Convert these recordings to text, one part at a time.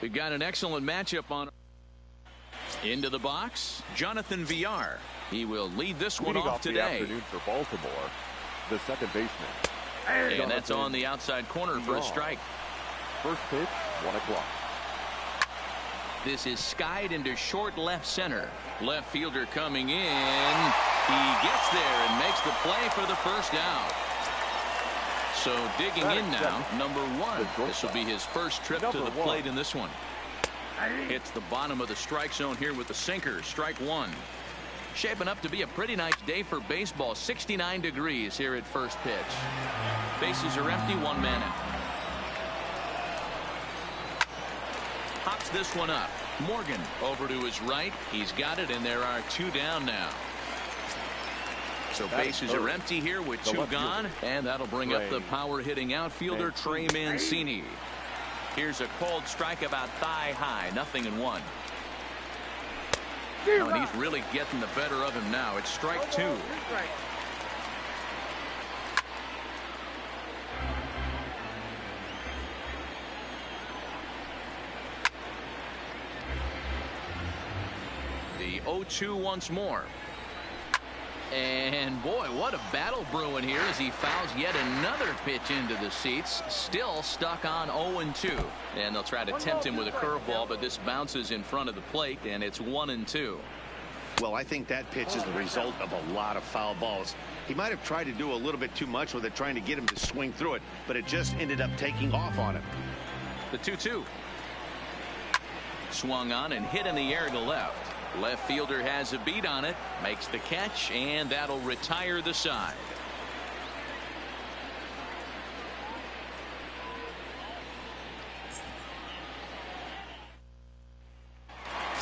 We've got an excellent matchup on. Into the box, Jonathan Villar. He will lead this one off today. Afternoon for Baltimore, the second baseman. And that's on the outside corner for a strike. First pitch, 1 o'clock. This is skied into short left center. Left fielder coming in. He gets there and makes the play for the first out. So digging in now, number 1. This will be his first trip to the plate in this one. Hits the bottom of the strike zone here with the sinker. Strike 1. Shaping up to be a pretty nice day for baseball. 69 degrees here at first pitch. Bases are empty, 1 man out. Pops this one up. Morgan over to his right. He's got it, and there are 2 down now. So bases are empty here with 2 gone, and that'll bring up the power hitting outfielder Trey Mancini. Here's a cold strike about thigh high. 0-1. Oh, and he's really getting the better of him now. It's strike 2. The 0-2 once more. And boy, what a battle brewing here as he fouls yet another pitch into the seats. Still stuck on 0-2. And they'll try to tempt him with a curveball, but this bounces in front of the plate, and it's 1-2. Well, I think that pitch is the result of a lot of foul balls. He might have tried to do a little bit too much with it, trying to get him to swing through it, but it just ended up taking off on him. The 2-2. Swung on and hit in the air to left. Left fielder has a beat on it, makes the catch, and that'll retire the side.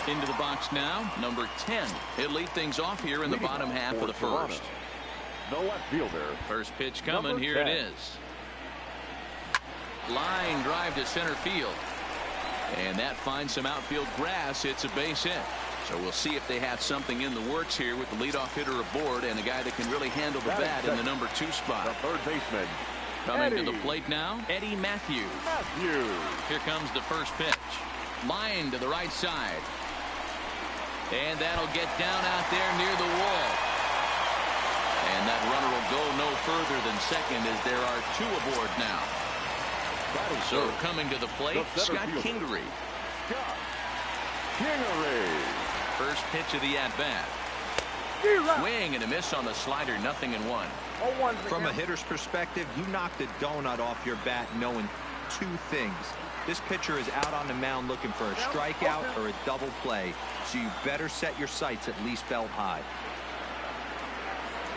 Into the box now, number 10. He'll lead things off here in the bottom half of the first. The left fielder. First pitch coming, here it is. Line drive to center field. And that finds some outfield grass. It's a base hit. So we'll see if they have something in the works here with the leadoff hitter aboard and a guy that can really handle the bat in the number 2 spot. The third baseman. Coming to the plate now, Eddie Matthews. Here comes the first pitch. Line to the right side. And that'll get down out there near the wall. And that runner will go no further than second as there are 2 aboard now. So coming to the plate, Scott Kingery. First pitch of the at-bat. Swing and a miss on the slider. 0-1. From a hitter's perspective, you knocked a donut off your bat knowing 2 things. This pitcher is out on the mound looking for a strikeout or a double play, so you better set your sights at least belt high.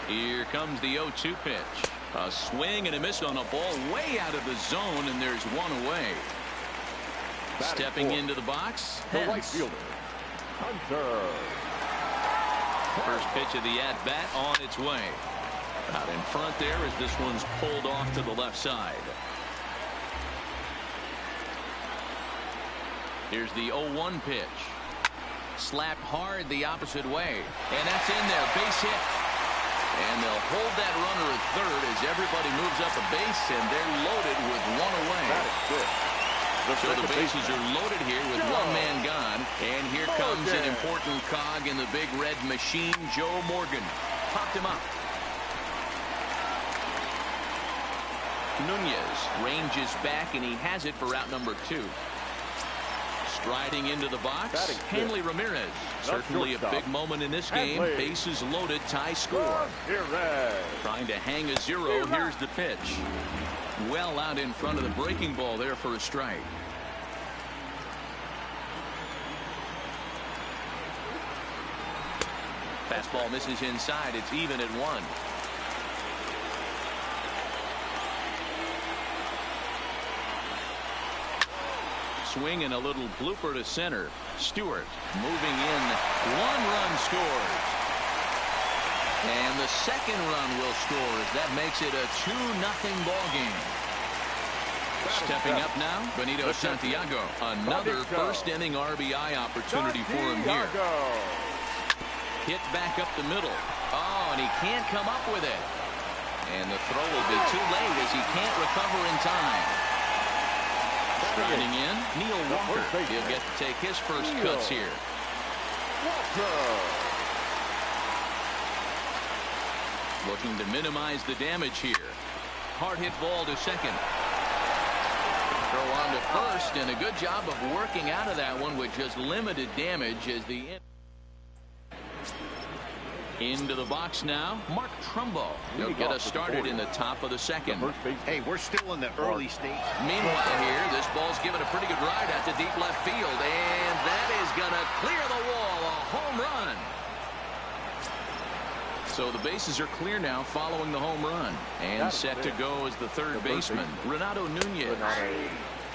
Here comes the 0-2 pitch. A swing and a miss on a ball way out of the zone, and there's 1 away. Stepping into the box, the right fielder, Hunter. First pitch of the at-bat on its way. Out in front there as this one's pulled off to the left side. Here's the 0-1 pitch. Slapped hard the opposite way. And that's in there. Base hit. And they'll hold that runner at third as everybody moves up a base, and they're loaded with 1 away. That is good. So the bases are loaded here with 1 man gone. And here comes an important cog in the big red machine, Joe Morgan. Popped him up. Nunez ranges back, and he has it for out number 2. Striding into the box, Hanley Ramirez. Certainly a big moment in this game. Bases loaded, tie score. Trying to hang a 0. Here's the pitch. Well out in front of the breaking ball there for a strike. Fastball misses inside. It's even at 1. Swing and a little blooper to center. Stewart moving in. 1 run scores. And the second run will score as that makes it a 2-0 ball game. Stepping up now, Benito Santiago. Another first inning RBI opportunity for him here. Hit back up the middle. Oh, and he can't come up with it. And the throw will be too late as he can't recover in time. Grinding in, Neil Walker. He'll get to take his first cuts here. Looking to minimize the damage here. Hard hit ball to second. Throw on to first, and a good job of working out of that one with just limited damage as the into the box now. Mark Trumbo. He'll get us started in the top of the second. Hey, we're still in the early stage. Meanwhile here, this ball's given a pretty good ride out to deep left field, and that is going to clear the wall. A home run. So the bases are clear now following the home run. And set to go as the third baseman, Renato Nunez.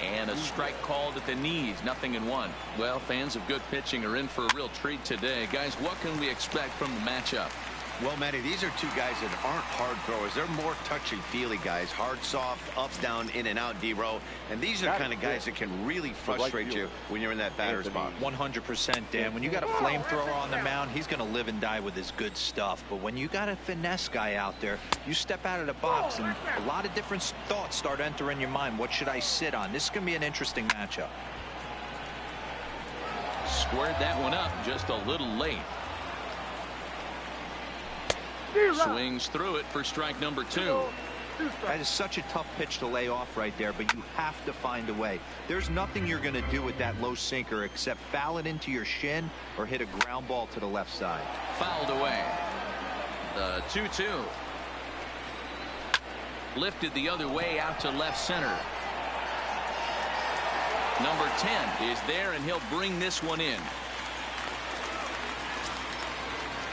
And a strike called at the knees, 0-1. Well, fans of good pitching are in for a real treat today. Guys, what can we expect from the matchup? Well, Matty, these are two guys that aren't hard throwers. They're more touchy-feely guys. Hard, soft, up, down, in and out, D-row. And these are the kind of guys that can really frustrate you when you're in that batter's box. 100%, Dan. When you got a flamethrower on the mound, he's going to live and die with his good stuff. But when you got a finesse guy out there, you step out of the box and a lot of different thoughts start entering your mind. What should I sit on? This is going to be an interesting matchup. Squared that one up just a little late. Swings through it for strike number 2. That is such a tough pitch to lay off right there, but you have to find a way. There's nothing you're going to do with that low sinker except foul it into your shin or hit a ground ball to the left side. Fouled away. The 2-2. Lifted the other way out to left center. Number 10 is there, and he'll bring this one in.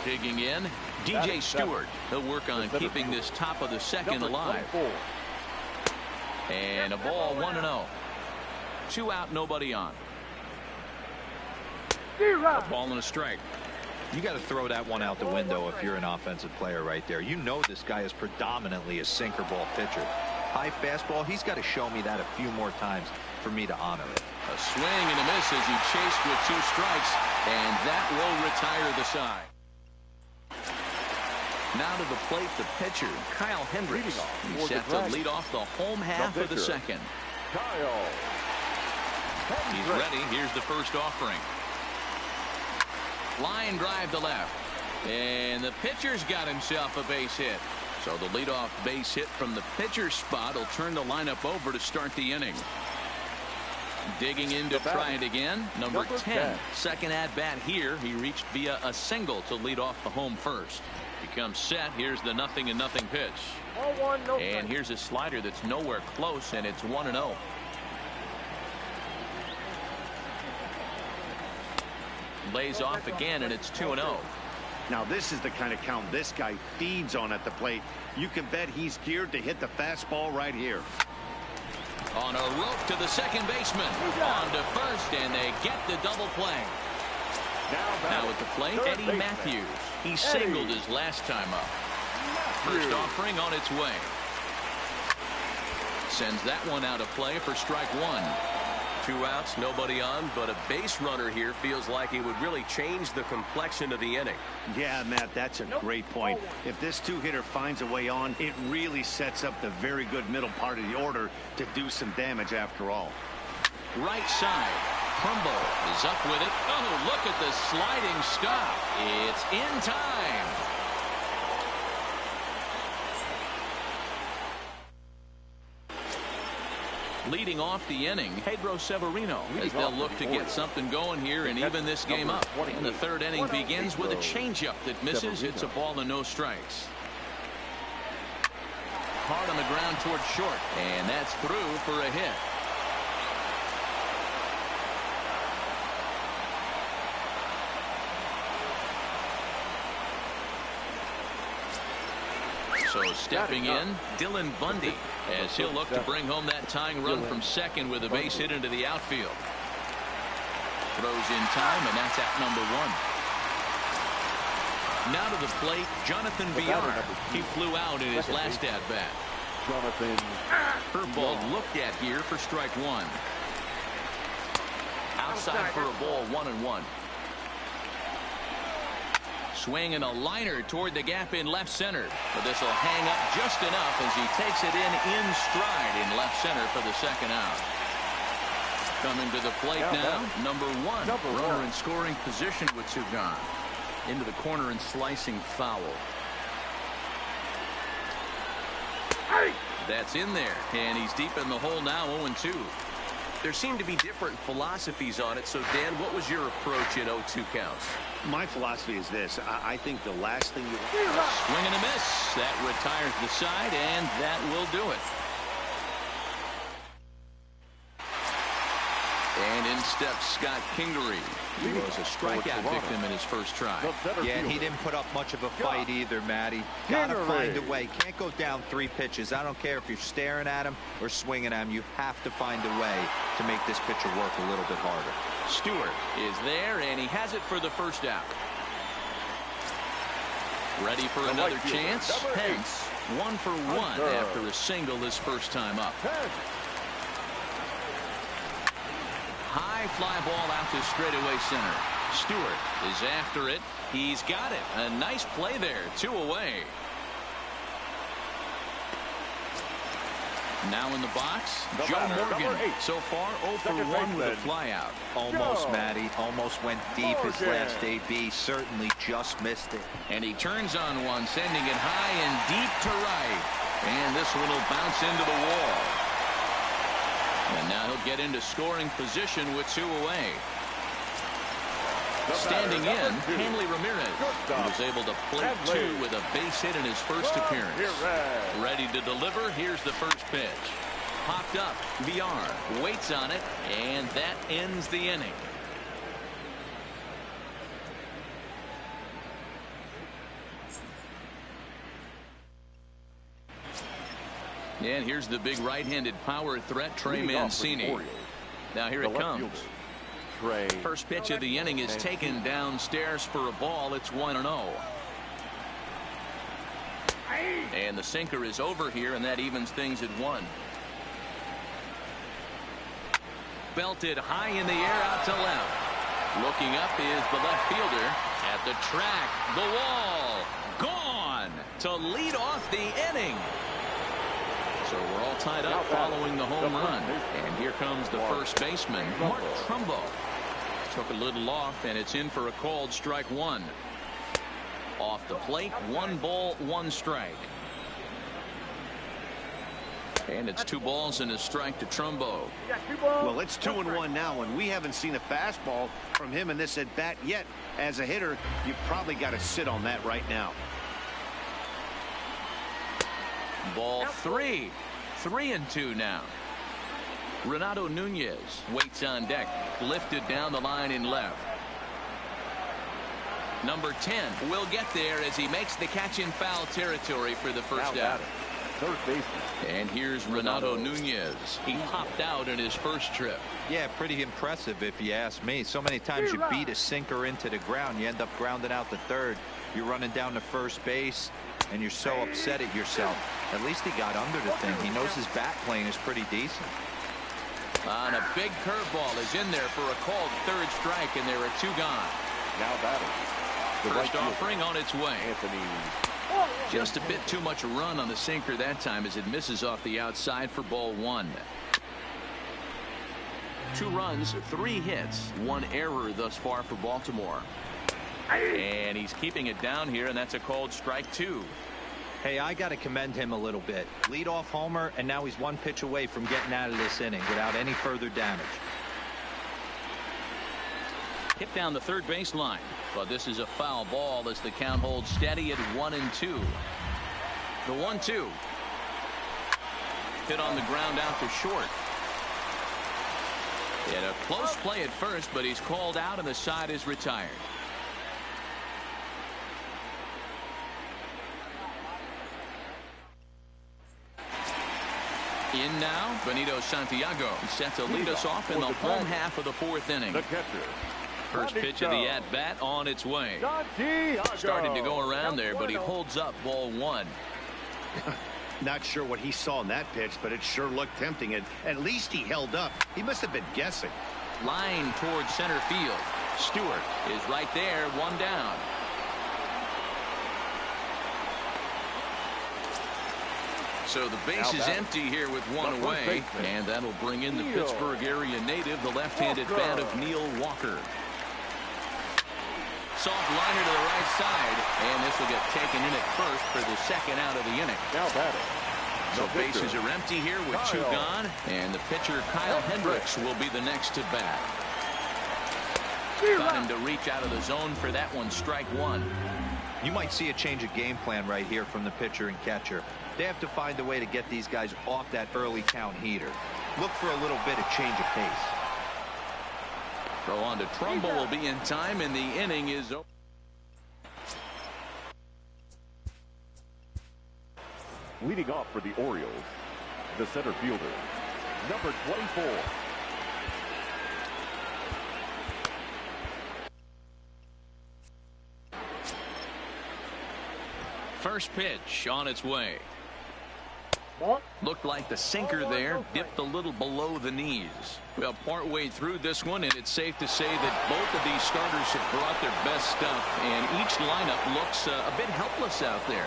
Digging in, DJ Stewart. He'll work on keeping this top of the second alive. And a ball, 1-0. 2 out, nobody on. A ball and a strike. You got to throw that one out the window if you're an offensive player right there. You know this guy is predominantly a sinker ball pitcher. High fastball, he's got to show me that a few more times for me to honor it. A swing and a miss as he chased with 2 strikes, and that will retire the side. Now to the plate, the pitcher, Kyle Hendricks. He's set to lead off the home half of the second. He's ready. Here's the first offering. Line drive to left. And the pitcher's got himself a base hit. So the leadoff base hit from the pitcher's spot will turn the lineup over to start the inning. Digging in to try it again. Number 10. Second at bat here. He reached via a single to lead off the home first. Becomes set. Here's the 0-0 pitch. And here's a slider that's nowhere close, and it's 1-0. Lays off again, and it's 2-0. Now this is the kind of count this guy feeds on at the plate. You can bet he's geared to hit the fastball right here. On a rope to the second baseman. On to first, and they get the double play. Now at the plate, Eddie Matthews. He singled his last time up. First offering on its way. Sends that one out of play for strike 1. 2 outs, nobody on, but a base runner here feels like it would really change the complexion of the inning. Yeah, Matt, that's a great point. If this 2-hitter finds a way on, it really sets up the very good middle part of the order to do some damage after all. Right side. Trumbo is up with it. Oh, look at the sliding stop. It's in time. Leading off the inning, Pedro Severino, as they'll look to get something going here and even this game up. And the third inning begins with a changeup that misses. It's a ball and no strikes. Hard on the ground towards short, and that's through for a hit. So stepping in, Dylan Bundy, as he'll look to bring home that tying run from second with a base hit into the outfield. Throws in time, and that's at number 1. Now to the plate, Jonathan Villar. He flew out in his last at-bat. Curveball looked at here for strike 1. Outside for a ball, 1-1. Swing and a liner toward the gap in left center. But this will hang up just enough as he takes it in stride in left center for the second out. Coming to the plate now, number one. Runner in scoring position with two gone. Into the corner and slicing foul. That's in there, and he's deep in the hole now, 0-2. There seem to be different philosophies on it. So, Dan, what was your approach in 0-2 counts? My philosophy is this. I think the last thing you Swing and a miss. That retires the side, and that will do it. And in steps Scott Kingery. He was a strikeout victim in his first try. Yeah, and he didn't put up much of a fight either, Matty. Gotta find a way. Can't go down 3 pitches. I don't care if you're staring at him or swinging at him. You have to find a way to make this pitcher work a little bit harder. Stewart is there, and he has it for the first out. Ready for another chance. Pence, 1 for 1 after a single his first time up. High fly ball out to straightaway center. Stewart is after it. He's got it. A nice play there. 2 away. Now in the box, Joe Morgan. So far, 0 for 1 with a fly out. Almost, Matty. Almost went deep his last AB. Certainly just missed it. And he turns on one, sending it high and deep to right. And this one will bounce into the wall. And now he'll get into scoring position with 2 away. Standing in, Hanley Ramirez, who was able to plate 2 with a base hit in his first appearance. Ready to deliver. Here's the first pitch. Popped up. VR waits on it, and that ends the inning. And here's the big right-handed power threat, Trey Mancini. Now here it comes. First pitch of the inning is taken downstairs for a ball. It's 1-0. And the sinker is over here, and that evens things at 1. Belted high in the air out to left. Looking up is the left fielder at the track. The wall gone to lead off the inning. So we're all tied up following the home run. And here comes the first baseman, Mark Trumbo. Took a little off, and it's in for a called strike 1. Off the plate, 1 ball, 1 strike. And it's 2 balls and a strike to Trumbo. Well, it's 2-1 now, and we haven't seen a fastball from him in this at bat yet. As a hitter, you probably got to sit on that right now. Ball 3. 3-2 now. Renato Nunez waits on deck. Lifted down the line in left. Number 10 will get there as he makes the catch in foul territory for the first out. Third baseman. And here's Renato Nunez. He popped out in his first trip. Yeah, pretty impressive if you ask me. So many times you beat a sinker into the ground, you end up grounding out to third. You're running down to first base, and you're so upset at yourself. At least he got under the thing. He knows his bat playing is pretty decent. On a big curveball is in there for a called third strike, and there are 2 gone. Now batting. First offering on its way. Just a bit too much run on the sinker that time as it misses off the outside for ball 1. 2 runs, 3 hits, 1 error thus far for Baltimore. And he's keeping it down here, and that's a called strike 2. Hey, I got to commend him a little bit. Leadoff homer, and now he's 1 pitch away from getting out of this inning without any further damage. Hit down the third baseline, but this is a foul ball as the count holds steady at 1-2. The 1-2. Hit on the ground out to short. In a close play at first, but he's called out and the side is retired. In now, Benito Santiago set to lead us off in the home half of the 4th inning. The catcher. First pitch of the at-bat on its way. Started to go around there, but he holds up ball 1. Not sure what he saw in that pitch, but it sure looked tempting. And at least he held up. He must have been guessing. Line towards center field. Stewart is right there, 1 down. So the base is empty here with one away, and that'll bring in the Pittsburgh area native, the left-handed bat of Neil Walker. Soft liner to the right side, and this will get taken in at first for the second out of the inning. Now batting. So bases are empty here with two gone, and the pitcher Kyle Hendricks will be the next to bat. Got him to reach out of the zone for that one, strike one. You might see a change of game plan right here from the pitcher and catcher. They have to find a way to get these guys off that early count heater. Look for a little bit of change of pace. Throw on to Trumbull will be in time, and the inning is over. Leading off for the Orioles, the center fielder, number 24. First pitch on its way. Looked like the sinker there dipped a little below the knees. Well, partway through this one, and it's safe to say that both of these starters have brought their best stuff, and each lineup looks a bit helpless out there.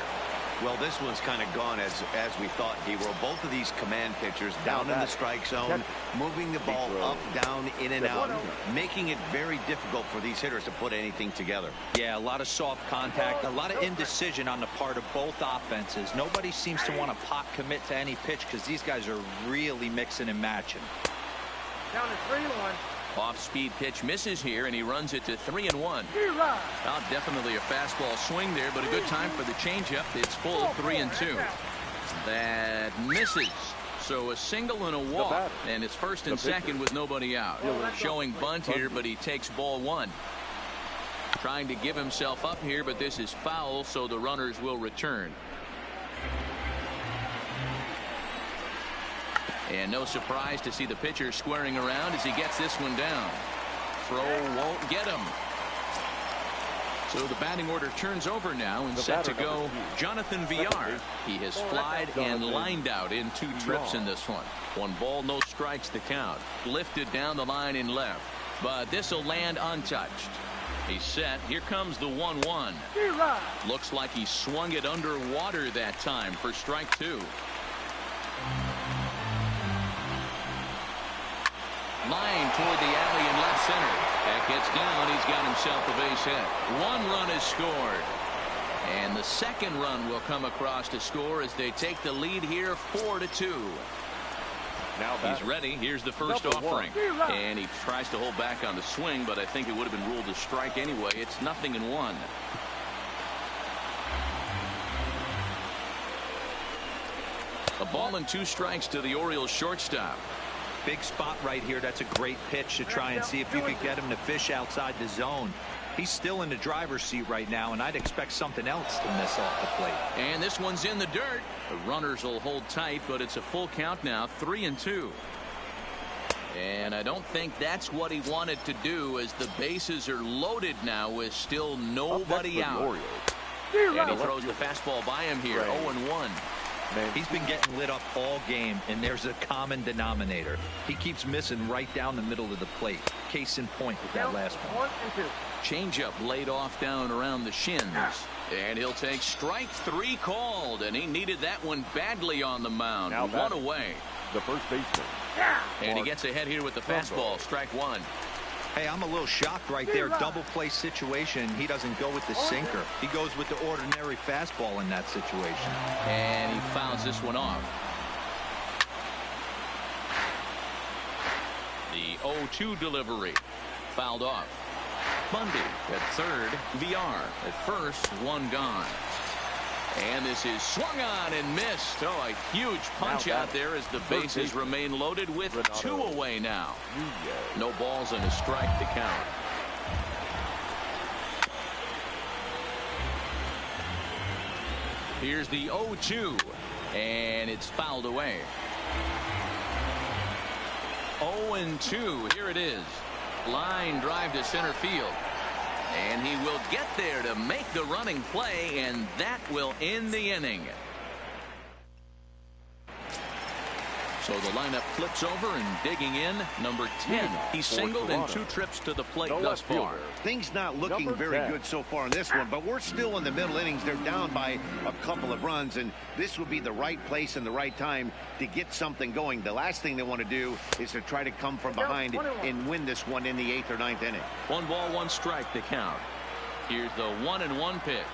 Well, this one's kind of gone as we thought, D-Roll. Both of these command pitchers down in the strike zone, moving the ball up, down, in and out, making it very difficult for these hitters to put anything together. Yeah, a lot of soft contact, a lot of indecision on the part of both offenses. Nobody seems to want to pot commit to any pitch because these guys are really mixing and matching. Down to 3-1. Off-speed pitch misses here, and he runs it to 3-1. Well, definitely a fastball swing there, but a good time for the changeup. It's full 3-2. That misses. So a single and a walk, and it's first and second with nobody out. Showing bunt here, but he takes ball one. Trying to give himself up here, but this is foul, so the runners will return. And no surprise to see the pitcher squaring around as he gets this one down. Throw won't get him. So the batting order turns over now, and set to go Jonathan Villar. He has flied and lined out in 2 trips in this one. 1 ball, no strikes the count. Lifted down the line in left, but this will land untouched. He's set. Here comes the 1-1. Looks like he swung it underwater that time for strike 2. Line toward the alley in left center. That gets down. He's got himself a base hit. 1 run is scored. And the second run will come across to score as they take the lead here 4-2. Now he's ready. Here's the first offering. And he tries to hold back on the swing, but I think it would have been ruled a strike anyway. It's 0-1. A ball and 2 strikes to the Orioles shortstop. Big spot right here. That's a great pitch to try and see if you could get him to fish outside the zone. He's still in the driver's seat right now, and I'd expect something else to miss off the plate. And this one's in the dirt. The runners will hold tight, but it's a full count now, 3-2. And I don't think that's what he wanted to do, as the bases are loaded now with still nobody out. And he throws the fastball by him here, 0-1. He's been getting lit up all game, and there's a common denominator. He keeps missing right down the middle of the plate. Case in point with that last one. Changeup laid off down around the shins. And he'll take strike 3 called, and he needed that one badly on the mound. Now 1 away. The first baseman. And he gets ahead here with the fastball, strike 1. Hey, I'm a little shocked right there. Double play situation. He doesn't go with the sinker. He goes with the ordinary fastball in that situation. And he fouls this one off. The 0-2 delivery. Fouled off. Bundy at third. Villar at first. 1 gone. And this is swung on and missed. Oh, a huge punch out there as the bases remain loaded with 2 away now. No balls and a strike to count. Here's the 0-2, and it's fouled away. 0-2. Here it is. Line drive to center field. And he will get there to make the running play, and that will end the inning. So the lineup flips over and digging in, number 10. He's singled in 2 trips to the plate thus far. Things not looking very good so far in this one, but we're still in the middle innings. They're down by a couple of runs, and this would be the right place and the right time to get something going. The last thing they want to do is to try to come from behind and win this one in the 8th or 9th inning. 1 ball, 1 strike to count. Here's the 1-1 pitch.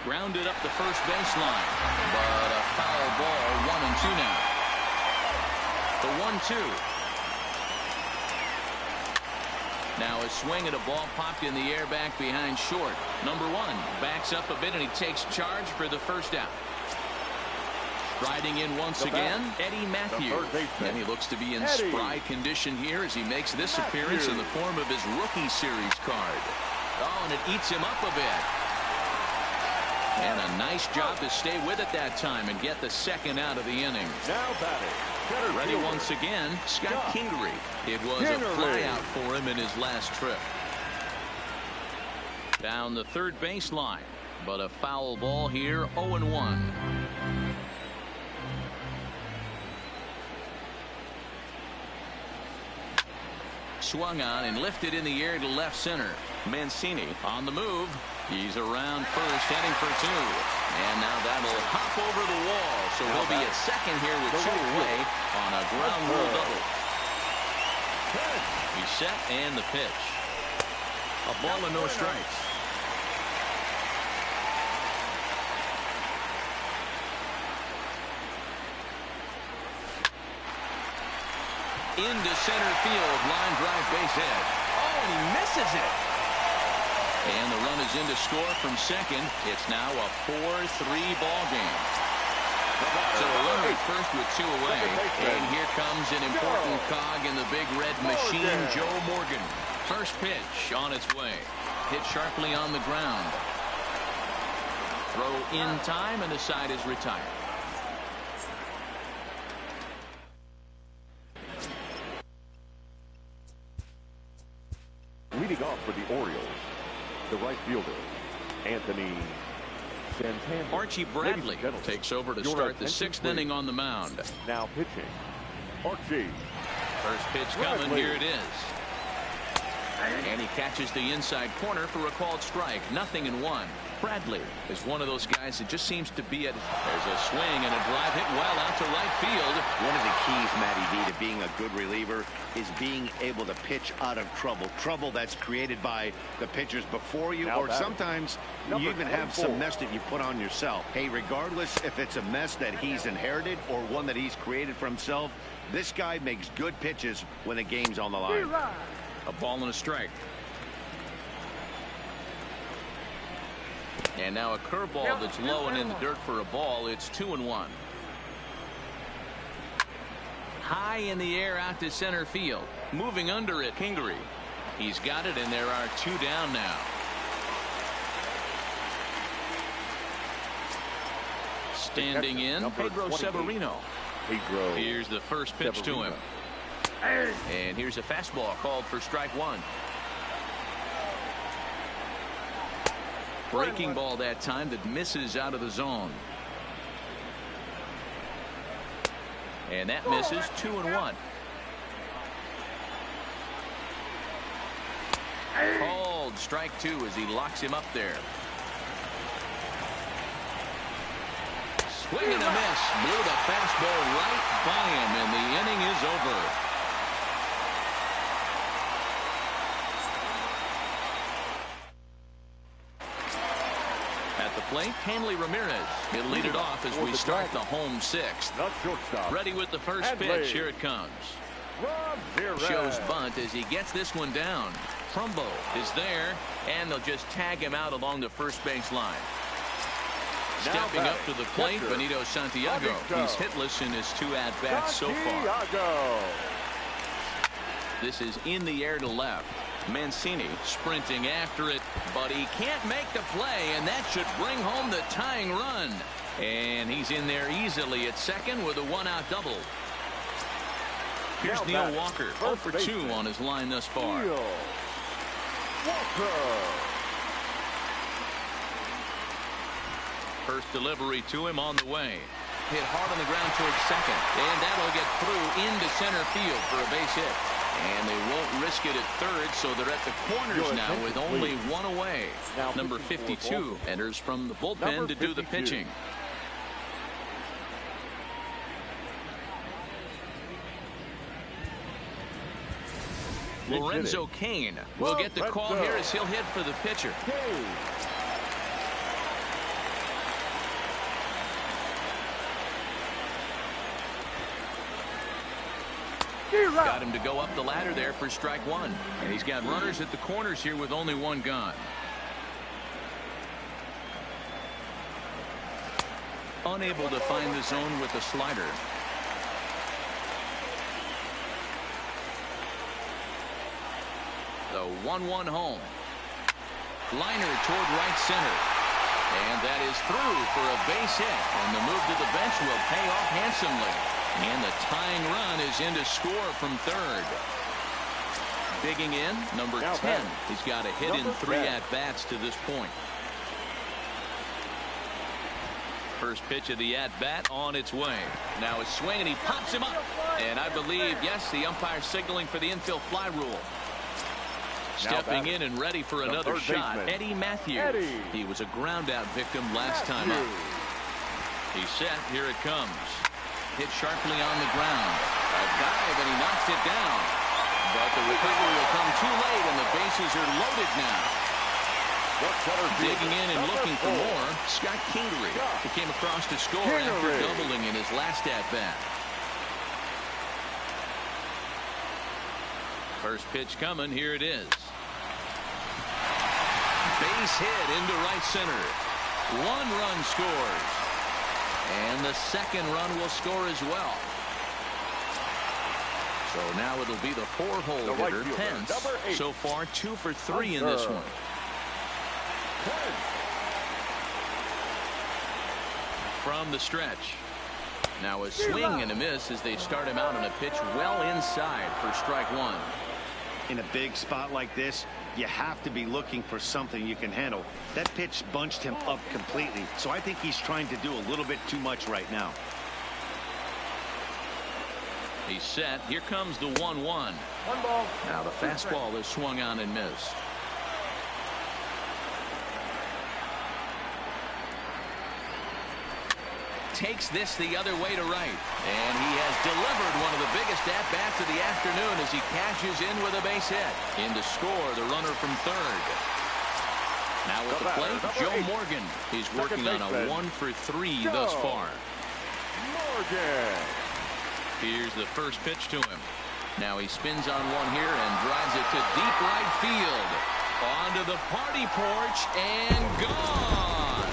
Grounded up the first baseline, but a foul ball. 1-2 now. The 1-2. Now a swing at a ball popped in the air back behind short. Number 1 backs up a bit and he takes charge for the first out. Riding in once again, Eddie Matthews. And he looks to be in spry condition here as he makes this appearance in the form of his rookie series card. Oh, and it eats him up a bit. And a nice job to stay with it that time and get the second out of the inning. Now batting. Ready once again, Scott Kingery. It was a flyout for him in his last trip. Down the third baseline, but a foul ball here, 0-1. Swung on and lifted in the air to left center. Mancini on the move. He's around first, heading for 2. And now that'll hop over the wall. So he'll be at second here with 2 away on a ground rule double. He's set and the pitch. A ball and no strikes. Into center field, line drive, base hit. Oh, and he misses it. And the run is in to score from second. It's now a 4-3 ball game. So a runner at first with 2 away. And here comes an important cog in the big red machine, Joe Morgan. First pitch on its way. Hit sharply on the ground. Throw in time, and the side is retired. Leading off for the Orioles, the right fielder, Anthony Santander. Archie Bradley takes over to start the 6th inning on the mound. Now pitching, Archie. First pitch coming, here it is. And he catches the inside corner for a called strike. 0-1. Bradley is one of those guys that just seems to be at. There's a swing and a drive hit well out to right field. One of the keys, Matty D, to being a good reliever is being able to pitch out of trouble. Trouble that's created by the pitchers before you, or sometimes you even have some mess that you put on yourself. Hey, regardless if it's a mess that he's inherited or one that he's created for himself, this guy makes good pitches when the game's on the line. A ball and a strike. And now a curveball that's low and in the dirt for a ball. It's 2-1. High in the air out to center field. Moving under it, Kingery. He's got it, and there are 2 down now. Standing in, Pedro Severino. Here's the first pitch to him. And here's a fastball called for strike 1. Breaking ball that time that misses out of the zone. And that misses. 2-1. Called strike 2 as he locks him up there. Swing and a miss. Blew the fastball right by him, and the inning is over. At the plate, Hanley Ramirez. He'll lead it off as we start the home 6th. Ready with the first pitch. Here it comes. Shows bunt as he gets this one down. Trumbo is there, and they'll just tag him out along the first base line. Stepping up to the plate, Benito Santiago. He's hitless in his 2 at-bats so far. This is in the air to left. Mancini sprinting after it, but he can't make the play, and that should bring home the tying run. And he's in there easily at second with a 1-out double. Here's Neil Walker, 0 for 2 on his line thus far. First delivery to him on the way. hit hard on the ground towards second. And that'll get through into center field for a base hit. And they won't risk it at third, so they're at the corners now with only one away. Number 52 enters from the bullpen to do the pitching. Lorenzo Cain will get the call here as he'll hit for the pitcher. Got him to go up the ladder there for strike one. And he's got runners at the corners here with only one gone. Unable to find the zone with the slider. The 1-1 home. Liner toward right center. And that is through for a base hit. And the move to the bench will pay off handsomely. And the tying run is in to score from third. Digging in, number 10. He's got a hit in 3 at-bats to this point. First pitch of the at-bat on its way. Now a swing, and he pops him up. And I believe, yes, the umpire signaling for the infield fly rule. Stepping in and ready for another shot, Eddie Matthews. He was a ground-out victim last time up. He's set. Here it comes. Hit sharply on the ground. A dive, and he knocks it down. But the recovery will come too late, and the bases are loaded now. Digging in and looking for more, Scott Kingery. He came across to score after doubling in his last at-bat. First pitch coming. Here it is. Base hit into right center. 1 run scores. And the second run will score as well. So now it'll be the 4-hole hitter, Pence. So far 2 for 3 in this one. From the stretch. Now a swing and a miss as they start him out on a pitch well inside for strike one. In a big spot like this, you have to be looking for something you can handle. That pitch bunched him up completely, so I think he's trying to do a little bit too much right now. He's set. Here comes the 1-1. Now the fastball is swung on and missed. Takes this the other way to right. And he has delivered one of the biggest at-bats of the afternoon as he cashes in with a base hit. In to score the runner from third. Now at the plate, Joe Morgan. He's working on a 1 for 3 thus far. Here's the first pitch to him. Now he spins on one here and drives it to deep right field. Onto the party porch and gone.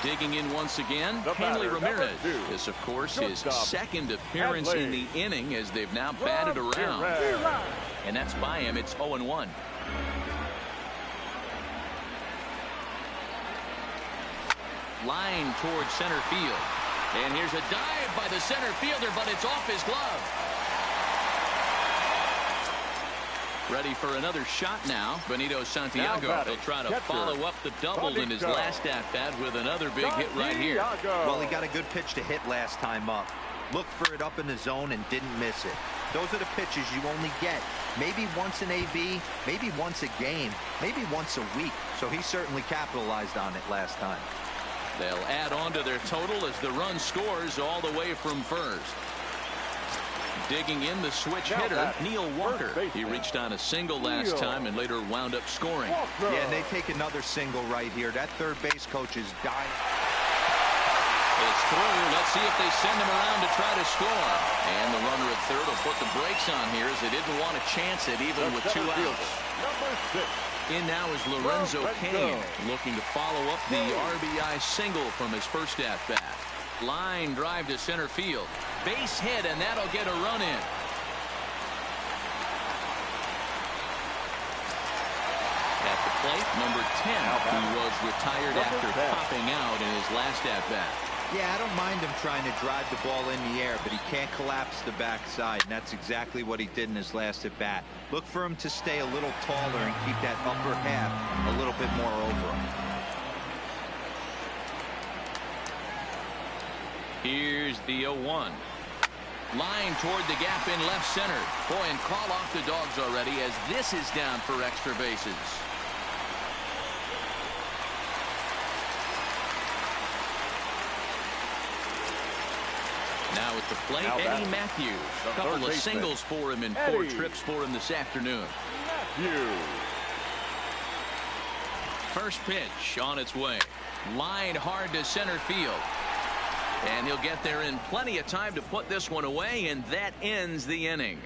Digging in once again, Hanley Ramirez. This, of course, his second appearance in the inning as they've now batted around. And that's by him. It's 0-1. Line towards center field. And here's a dive by the center fielder, but it's off his glove. Ready for another shot now. Benito Santiago. He'll try to follow up the double in his last at-bat with another big hit right here. Well, he got a good pitch to hit last time up. Looked for it up in the zone and didn't miss it. Those are the pitches you only get. Maybe once an AB, maybe once a game, maybe once a week. So he certainly capitalized on it last time. They'll add on to their total as the run scores all the way from first. Digging in the switch hitter, Neil Walker. He reached on a single last time and later wound up scoring. Yeah, and they take another single right here. That third base coach is dying. It's through. Let's see if they send him around to try to score. And the runner at third will put the brakes on here as they didn't want to chance it even with 2 outs. In now is Lorenzo Cain looking to follow up the RBI single from his first at-bat. Line drive to center field. Base hit, and that'll get a run in. At the plate, number 10, who was retired after popping out in his last at-bat. Yeah, I don't mind him trying to drive the ball in the air, but he can't collapse the backside, and that's exactly what he did in his last at-bat. Look for him to stay a little taller and keep that upper half a little bit more over him. Here's the 0-1. Line toward the gap in left center. Boy, and call off the dogs already as this is down for extra bases. Now at the plate, Eddie Matthews. A couple of singles for him and 4 trips for him this afternoon. First pitch on its way. Lined hard to center field. And he'll get there in plenty of time to put this one away, and that ends the inning.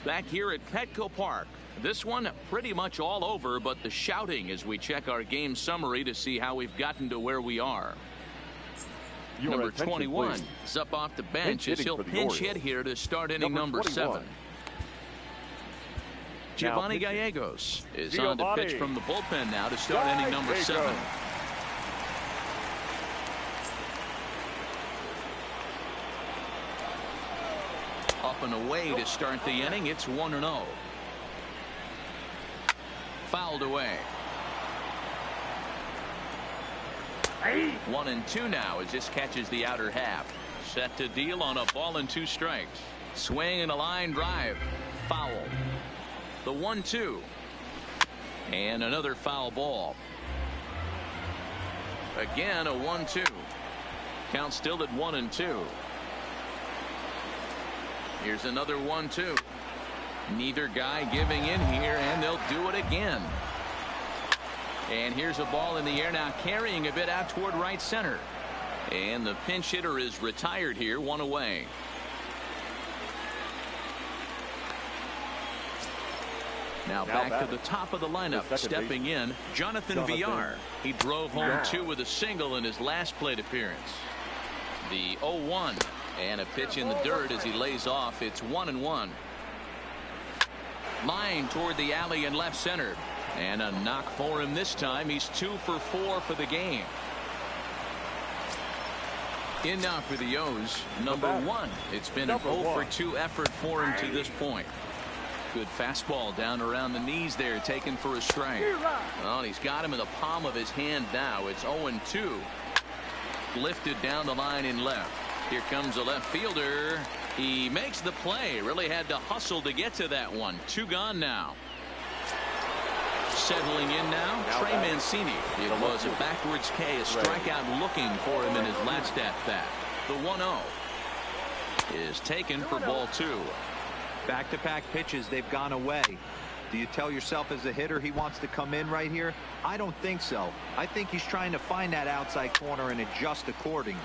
Back here at Petco Park. This one pretty much all over, but the shouting as we check our game summary to see how we've gotten to where we are. Number 21 is up off the bench as he'll pinch hit here to start inning number 7. Giovanni Gallegos is on to pitch from the bullpen now to start inning number 7. Up and away to start the inning. It's 1-0. Fouled away. 1-2 now as this catches the outer half. Set to deal on a ball and 2 strikes. Swing and a line drive. Foul. The 1-2. And another foul ball. Again a 1-2. Count still at 1-2. Here's another 1-2. Neither guy giving in here, and they'll do it again. And here's a ball in the air now, carrying a bit out toward right center. And the pinch hitter is retired here, 1 away. Now back to the top of the lineup, stepping in, Jonathan Villar. He drove home 2 with a single in his last plate appearance. The 0-1, and a pitch in the dirt as he lays off. It's 1-1. Line toward the alley in left center, and a knock for him this time. He's 2 for 4 for the game. In now for the O's, number 1. It's been a 0 for 2 effort for him to this point. Good fastball down around the knees there, taken for a strike. Well, he's got him in the palm of his hand now. It's 0-2. Lifted down the line in left. Here comes a left fielder. He makes the play. Really had to hustle to get to that one. 2 gone now. Settling in now, Trey Mancini. It was a backwards K, a strikeout looking for him in his last at-bat. The 1-0 is taken for ball 2. Back-to-back pitches, they've gone away. Do you tell yourself as a hitter he wants to come in right here? I don't think so. I think he's trying to find that outside corner and adjust accordingly.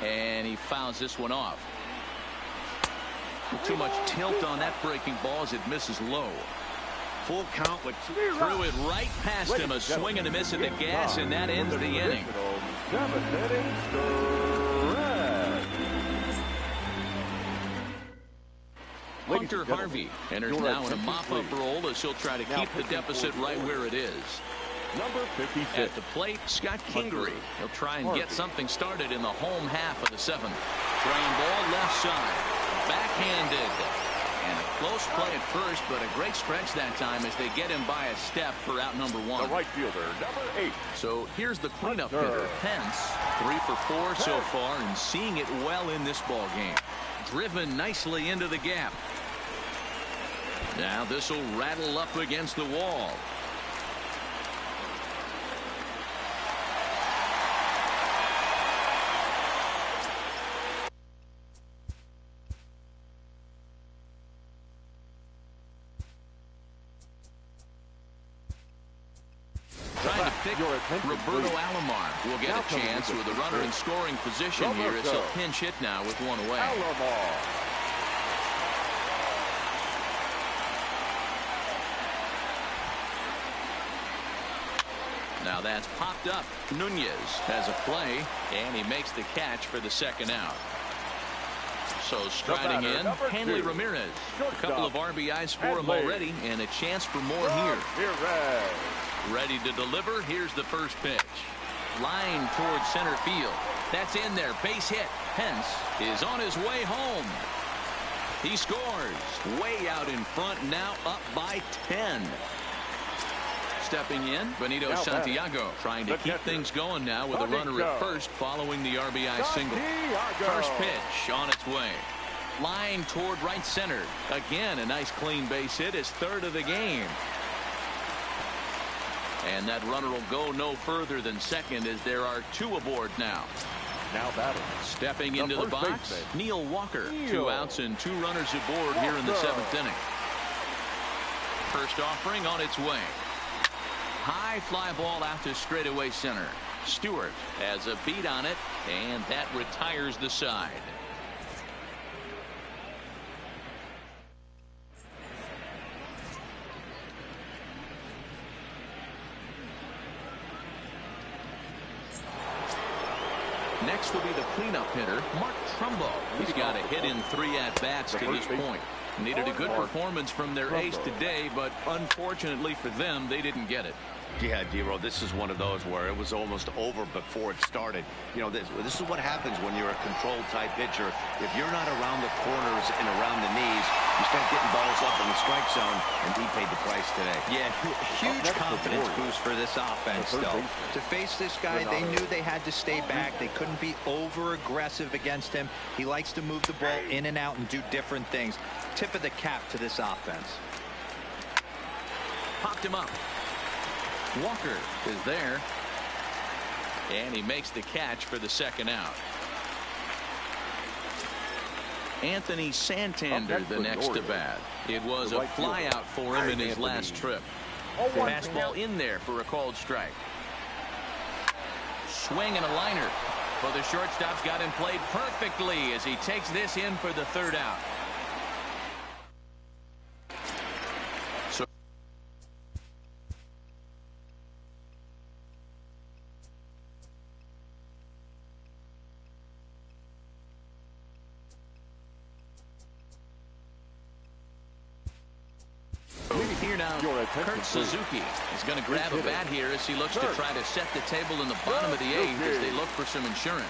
And he fouls this one off. Too much tilt on that breaking ball as it misses low. Full count with threw it right past him. A swing and a miss at the gas, and that ends the inning. Hunter Harvey enters now in a mop-up role as he'll try to keep the deficit right where it is. Number 56. At the plate, Scott Kingery. He'll try and get something started in the home half of the 7th. Ground ball left side. Backhanded. And a close play at first, but a great stretch that time as they get him by a step for out number 1. The right fielder, number 8. So here's the cleanup hitter, Pence. 3 for 4 so far and seeing it well in this ball game. Driven nicely into the gap. Now this will rattle up against the wall. Trying to pick Roberto Alomar will get a chance with a runner in scoring position here as he'll pinch hit now with 1 away. Now that's popped up. Nunez has a play, and he makes the catch for the 2nd out. So striding in, Hanley Ramirez. A couple of RBIs for him already, and a chance for more here. Ready to deliver. Here's the first pitch. Line towards center field. That's in there. Base hit. Pence is on his way home. He scores way out in front, now up by 10. Stepping in, Benito Santiago trying to keep things going now with a runner at first following the RBI single. First pitch on its way. Line toward right center. Again, a nice clean base hit, his third of the game. And that runner will go no further than second as there are two aboard now. Now batting. Stepping into the box, Neil Walker. 2 outs and 2 runners aboard here in the 7th inning. First offering on its way. High fly ball out to straightaway center. Stewart has a beat on it, and that retires the side. Next will be the cleanup hitter, Mark Trumbo. He's got a hit in 3 at-bats to this point. Needed a good performance from their ace today, but unfortunately for them, they didn't get it. Yeah, D-Row, this is one of those where it was almost over before it started. You know, this is what happens when you're a controlled type pitcher. If you're not around the corners and around the knees, you start getting balls up in the strike zone, and he paid the price today. Yeah, huge confidence boost for this offense, though. To face this guy, they knew they had to stay back. They couldn't be over-aggressive against him. He likes to move the ball in and out and do different things. Tip of the cap to this offense. Popped him up. Walker is there, and he makes the catch for the second out. Anthony Santander the next to bat. It was a fly out for him in his last trip. Fastball in there for a called strike. Swing and a liner. But the shortstop's got him played perfectly as he takes this in for the third out. Here now, Kurt Suzuki is going to grab a bat here as he looks to try to set the table in the bottom of the 8th as they look for some insurance.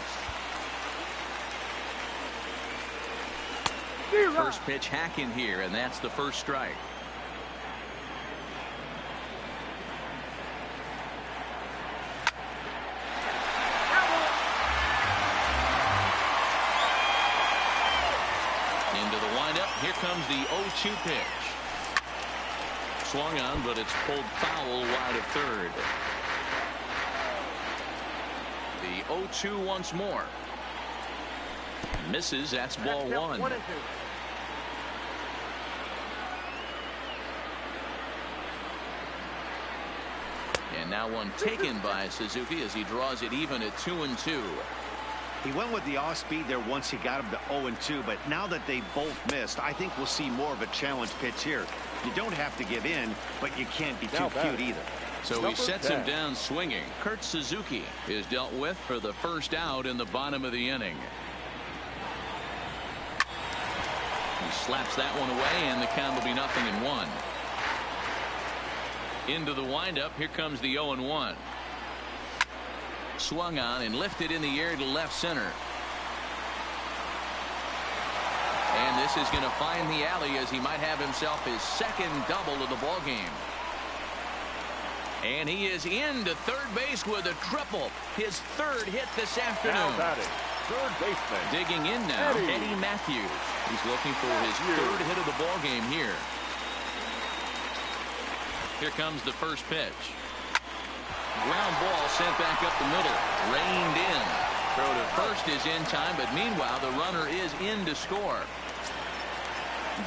First pitch hack in here, and that's the first strike. Into the windup. Here comes the 0-2 pitch. Swung on, but it's pulled foul wide of third. The 0-2 once more. Misses. That's ball 1. And now one taken by Suzuki as he draws it even at 2-2. He went with the off speed there once he got him to 0-2, but now that they both missed, I think we'll see more of a challenge pitch here. You don't have to give in, but you can't be too cute either. So he sets him down swinging. Kurt Suzuki is dealt with for the first out in the bottom of the inning. He slaps that one away, and the count will be 0-1. Into the windup. Here comes the 0-1. Swung on and lifted in the air to left center. And this is going to find the alley as he might have himself his second double of the ball game. And he is into third base with a triple. His third hit this afternoon. Third baseman. Digging in now, Eddie Matthews. He's looking for his third hit of the ball game here. Here comes the first pitch. Ground ball sent back up the middle. Reined in. Throw to first is in time, but meanwhile the runner is in to score.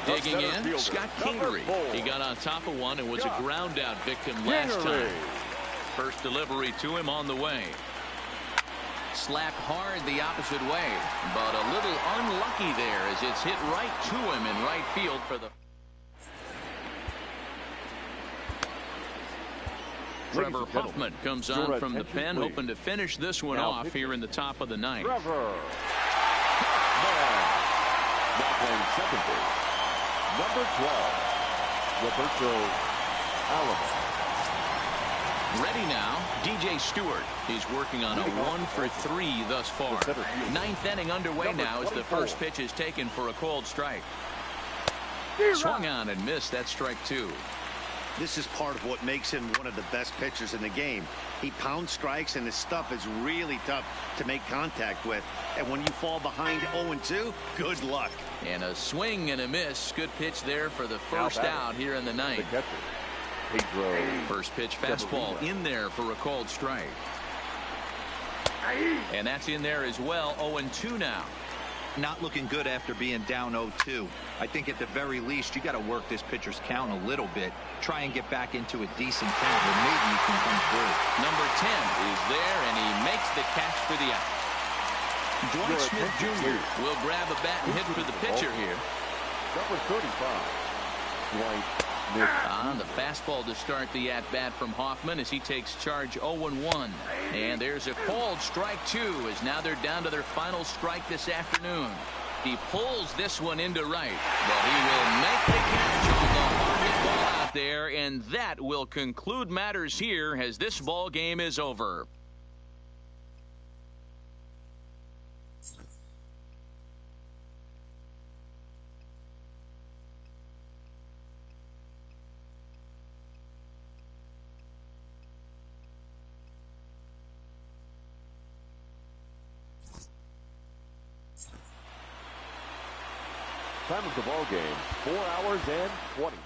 Digging in, Scott Kingery. He got on top of one and was a ground out victim last time. First delivery to him on the way. Slapped hard the opposite way, but a little unlucky there as it's hit right to him in right field for the. Trevor Hoffman comes on from the pen, hoping to finish this one off here in the top of the 9th. Trevor Hoffman. Now playing second base, number 12, Roberto Alomar. Ready now, DJ Stewart. He's working on a 1-for-3 thus far. 9th inning underway now as the first pitch is taken for a called strike. Swung on and missed. That's strike 2. This is part of what makes him one of the best pitchers in the game. He pounds strikes, and his stuff is really tough to make contact with. And when you fall behind 0-2, good luck. And a swing and a miss. Good pitch there for the first out here in the ninth. First pitch fastball in there for a called strike. And that's in there as well. 0-2 now. Not looking good after being down 0-2. I think at the very least you got to work this pitcher's count a little bit. Try and get back into a decent count where maybe you can come through. Number 10 is there, and he makes the catch for the out. Dwight Smith Jr. will grab a bat and hit for the pitcher here. Number 35, Dwight Smith. On the fastball to start the at-bat from Hoffman as he takes charge 0-1. And there's a called strike 2 as now they're down to their final strike this afternoon. He pulls this one into right, but he will make the catch on the hard hit ball out there, and that will conclude matters here as this ball game is over. Time of the ball game, 4 hours and 20.